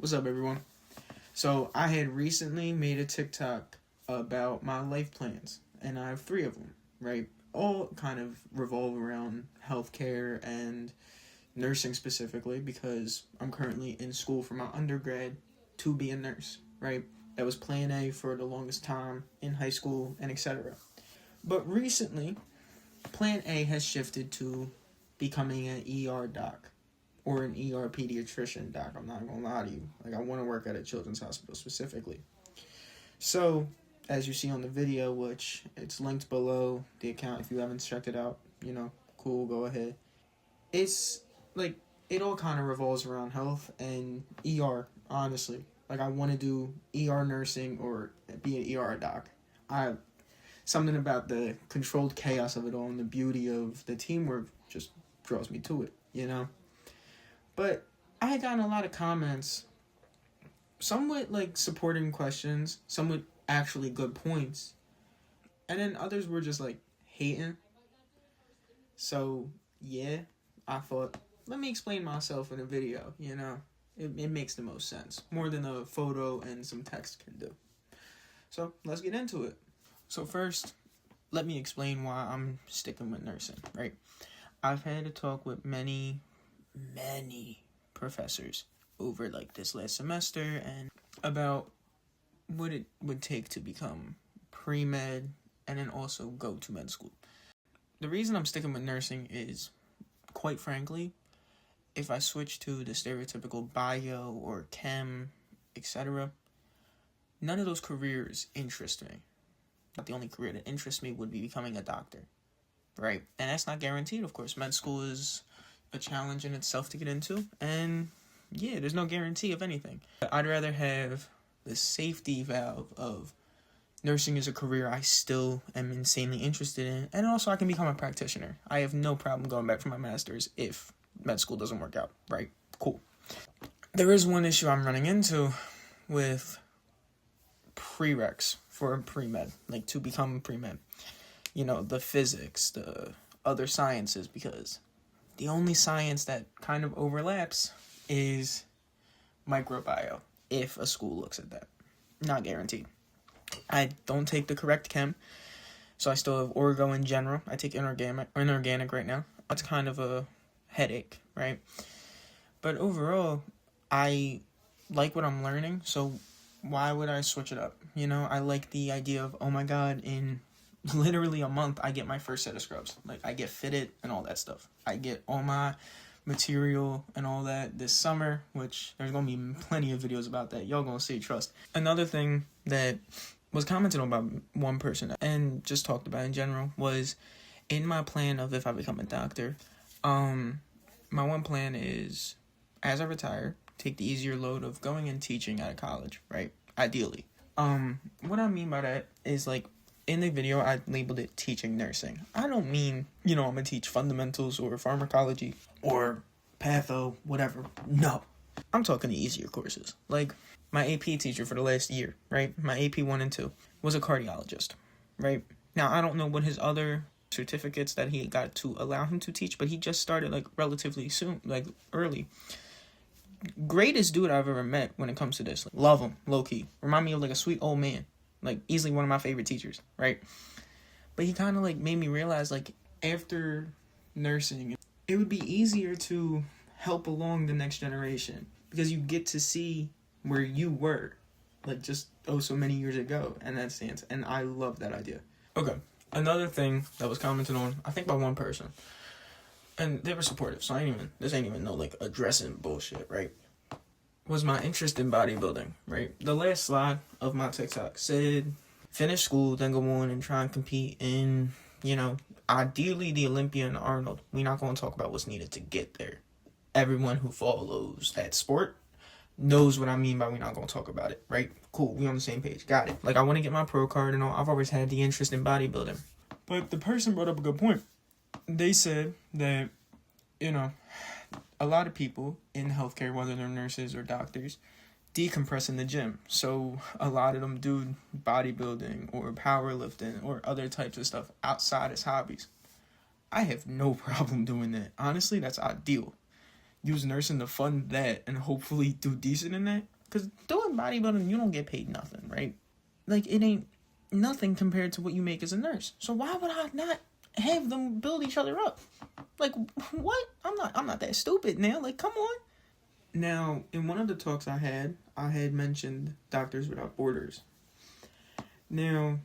What's up, everyone? So I had recently made a TikTok about my life plans, and I have 3 of them, right? All kind of revolve around healthcare and nursing specifically, because I'm currently in school for my undergrad to be a nurse, right? That was plan A for the longest time in high school and etc. But recently, plan A has shifted to becoming an ER doc. Or an ER pediatrician doc. I'm not gonna lie to you. I want to work at a children's hospital specifically. So, as you see on the video, which it's linked below the account if you haven't checked it out, cool, go ahead. It's like, it all kind of revolves around health and ER, honestly. I want to do ER nursing or be an ER doc. Something about the controlled chaos of it all and the beauty of the teamwork just draws me to it. But I had gotten a lot of comments, some with supporting questions, some with actually good points, and then others were just hating. So yeah, I thought, let me explain myself in a video. It makes the most sense, more than a photo and some text can do. So let's get into it. So first, let me explain why I'm sticking with nursing, right? I've had a talk with many professors over this last semester and about what it would take to become pre-med and then also go to med school. The reason I'm sticking with nursing is, quite frankly, if I switch to the stereotypical bio or chem, etc., none of those careers interest me. Not the only career that interests me would be becoming a doctor, right? And that's not guaranteed, of course. Med school is a challenge in itself to get into, and yeah, there's no guarantee of anything. I'd rather have the safety valve of nursing as a career I still am insanely interested in, and also I can become a practitioner. I have no problem going back for my master's if med school doesn't work out, right? Cool. There is one issue I'm running into with prereqs for pre-med, to become pre-med. The physics, the other sciences, because the only science that kind of overlaps is microbio, if a school looks at that. Not guaranteed. I don't take the correct chem, so I still have orgo in general. I take inorganic right now. That's kind of a headache, right? But overall, I like what I'm learning, so why would I switch it up? I like the idea of, oh my god, in literally a month, I get my first set of scrubs. I get fitted and all that stuff. I get all my material and all that this summer, which there's going to be plenty of videos about that. Y'all going to see, trust. Another thing that was commented on by one person and just talked about in general was, in my plan of if I become a doctor, my one plan is, as I retire, take the easier load of going and teaching at a college, right? Ideally. What I mean by that is, in the video, I labeled it teaching nursing. I don't mean, I'm going to teach fundamentals or pharmacology or patho, whatever. No. I'm talking the easier courses. My AP teacher for the last year, right? My AP 1 and 2 was a cardiologist, right? Now, I don't know what his other certificates that he got to allow him to teach, but he just started, relatively soon, early. Greatest dude I've ever met when it comes to this. Love him, low-key. Remind me of, a sweet old man. Easily one of my favorite teachers, right? But he kind of, made me realize, after nursing, it would be easier to help along the next generation, because you get to see where you were, just so many years ago, and that stands. And I love that idea. Okay, another thing that was commented on, I think by one person, and they were supportive, so this ain't even no, addressing bullshit, right? Was my interest in bodybuilding, right? The last slide of my TikTok said, finish school, then go on and try and compete in, ideally the Olympia and Arnold. We're not going to talk about what's needed to get there. Everyone who follows that sport knows what I mean by we're not going to talk about it, right? Cool, we on the same page, got it. I want to get my pro card and all. I've always had the interest in bodybuilding. But the person brought up a good point. They said that, a lot of people in healthcare, whether they're nurses or doctors, decompress in the gym. So a lot of them do bodybuilding or powerlifting or other types of stuff outside as hobbies. I have no problem doing that. Honestly, that's ideal. use nursing to fund that and hopefully do decent in that. Because doing bodybuilding, you don't get paid nothing, right? Like, it ain't nothing compared to what you make as a nurse. So why would I not have them build each other up? Like, what? I'm not that stupid now. Like, come on. Now, in one of the talks I had mentioned Doctors Without Borders. Now,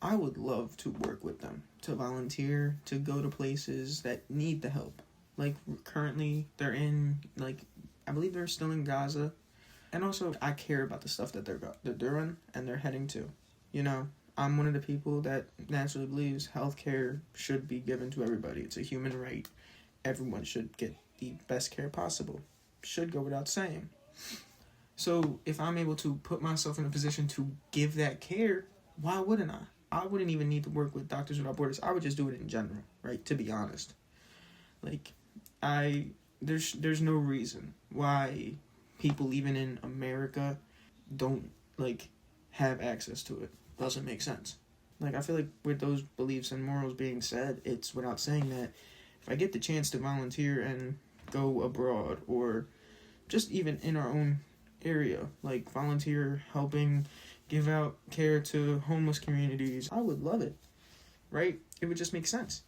I would love to work with them, to volunteer, to go to places that need the help. Like, currently, they're in, like, I believe they're still in Gaza. And also, I care about the stuff that they're doing and they're heading to. You know, I'm one of the people that naturally believes healthcare should be given to everybody. It's a human right. Everyone should get the best care possible. Should go without saying. So, if I'm able to put myself in a position to give that care, why wouldn't I? I wouldn't even need to work with Doctors Without Borders. I would just do it in general, right? To be honest. Like, there's no reason why people even in America don't, like, have access to it. Doesn't make sense. Like, I feel like with those beliefs and morals being said, it's without saying that if I get the chance to volunteer and go abroad, or just even in our own area, like volunteer helping give out care to homeless communities, I would love it, right? It would just make sense.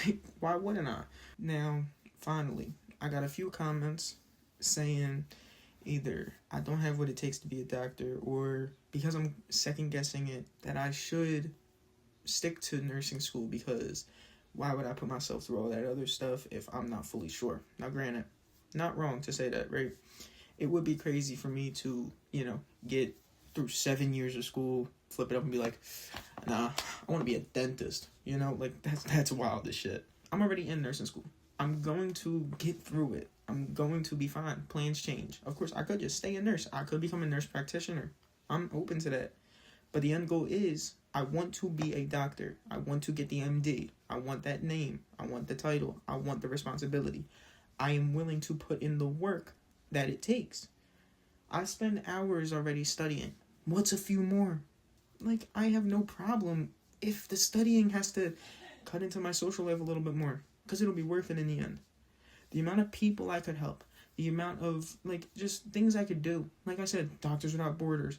Like, why wouldn't I? Now, finally, I got a few comments saying either I don't have what it takes to be a doctor, or because I'm second guessing it, that I should stick to nursing school, because why would I put myself through all that other stuff if I'm not fully sure? Now, granted, not wrong to say that, right? It would be crazy for me to, get through 7 years of school, flip it up and be like, nah, I want to be a dentist. Like, that's wild as shit. I'm already in nursing school. I'm going to get through it. I'm going to be fine. Plans change. Of course, I could just stay a nurse. I could become a nurse practitioner. I'm open to that. But the end goal is, I want to be a doctor. I want to get the MD. I want that name. I want the title. I want the responsibility. I am willing to put in the work that it takes. I spend hours already studying. What's a few more? Like, I have no problem if the studying has to cut into my social life a little bit more, because it'll be worth it in the end. The amount of people I could help, the amount of, just things I could do. Like I said, Doctors Without Borders.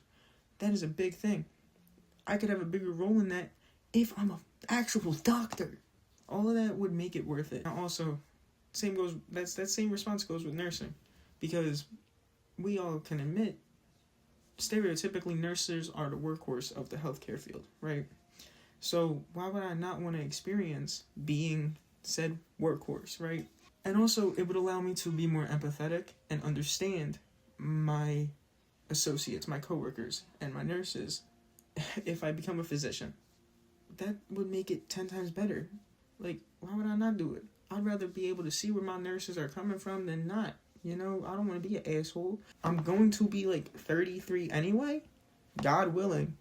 That is a big thing. I could have a bigger role in that if I'm an actual doctor. All of that would make it worth it. And also, that same response goes with nursing. Because we all can admit, stereotypically, nurses are the workhorse of the healthcare field, right? So why would I not want to experience being said workhorse, right? And also, it would allow me to be more empathetic and understand my associates, my coworkers, and my nurses if I become a physician. That would make it 10 times better. Like, why would I not do it? I'd rather be able to see where my nurses are coming from than not. I don't want to be an asshole. I'm going to be 33 anyway, God willing.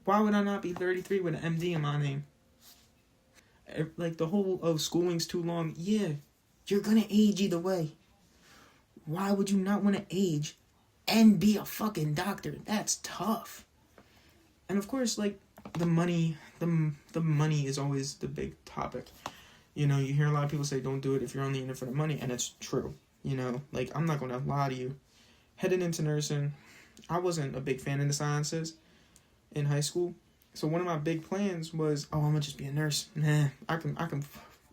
Why would I not be 33 with an MD in my name? The whole, schooling's too long. Yeah, you're going to age either way. Why would you not want to age and be a fucking doctor? That's tough. And of course, the money is always the big topic. You hear a lot of people say, don't do it if you're only in it for the money, and it's true. I'm not going to lie to you. Heading into nursing, I wasn't a big fan of the sciences in high school. So one of my big plans was, I'm going to just be a nurse. Nah, I can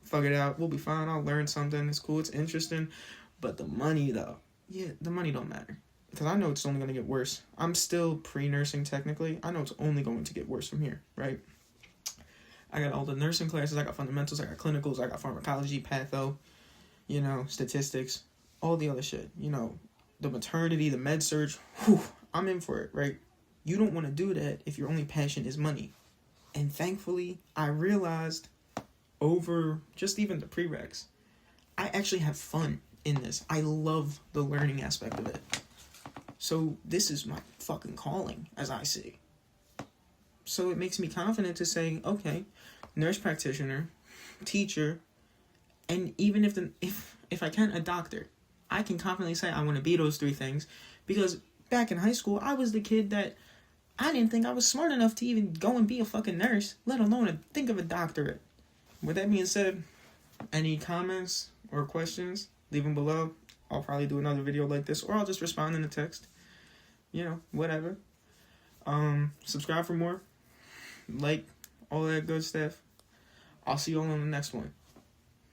fuck it out. We'll be fine. I'll learn something. It's cool. It's interesting. But the money, though, the money don't matter. Because I know it's only going to get worse. I'm still pre-nursing technically. I know it's only going to get worse from here, right? I got all the nursing classes. I got fundamentals. I got clinicals. I got pharmacology, patho, statistics, all the other shit. The maternity, the med surge. I'm in for it, right? You don't want to do that if your only passion is money. And thankfully, I realized over just even the prereqs, I actually have fun in this. I love the learning aspect of it. So this is my fucking calling, as I see. So it makes me confident to say, okay, nurse practitioner, teacher, and even if I can't, a doctor, I can confidently say I want to be those three things, because back in high school, I was the kid that I didn't think I was smart enough to even go and be a fucking nurse, let alone to think of a doctorate. With that being said, any comments or questions, leave them below. I'll probably do another video like this, or I'll just respond in a text. You know, whatever. Subscribe for more. Like, all that good stuff. I'll see you all on the next one.